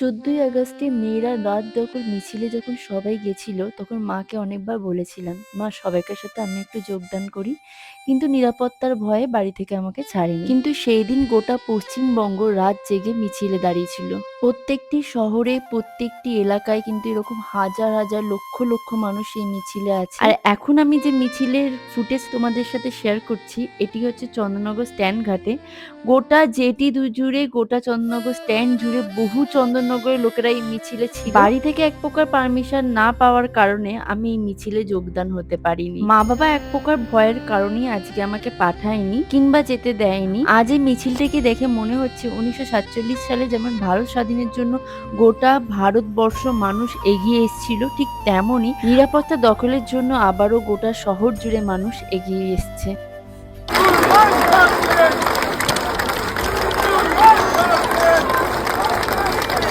১৪ই আগস্টে মেয়েরা রাত দখল মিছিলে যখন সবাই গেছিল, তখন মাকে অনেকবার বলেছিলাম, "মা সবাইকার সাথে আমি একটু যোগদান করি।" কিন্তু নিরাপত্তার ভয়ে বাড়ি থেকে আমাকে ছাড়েনি। কিন্তু সেই দিন গোটা পশ্চিমবঙ্গ রাত জেগে মিছিলে দাঁড়িয়েছিল। প্রত্যেকটি শহরে, প্রত্যেকটি এলাকায় কিন্তু এরকম হাজার, হাজার লক্ষ, লক্ষ মানুষ এই মিছিলে আছে। আর এখন আমি যে মিছিলের ফুটেজ তোমাদের সাথে শেয়ার করছি, এটি হচ্ছে চন্দননগর স্ট্যান্ড ঘাটে। গোটা জুড়ে, গোটা চন্দননগর স্ট্যান্ড জুড়ে বহু চন্দননগরের লোকেরা এই মিছিলে ছিল। বাড়ি থেকে এক প্রকার পারমিশন না পাওয়ার কারণে আমি এই মিছিলে যোগদান হতে পারিনি। মা বাবা এক প্রকার ভয়ের কারণেই আজকে আমাকে পাঠায়নি কিংবা যেতে দেয়নি। আজ এই মিছিলটিকে দেখে মনে হচ্ছে ১৯৪৭ সালে যেমন ভারত স্বাধীনের জন্য গোটা ভারতবর্ষ মানুষ এগিয়ে এসেছিল, ঠিক তেমনই নিরাপত্তা দখলের জন্য আবারও গোটা শহর জুড়ে মানুষ এগিয়ে এসছে।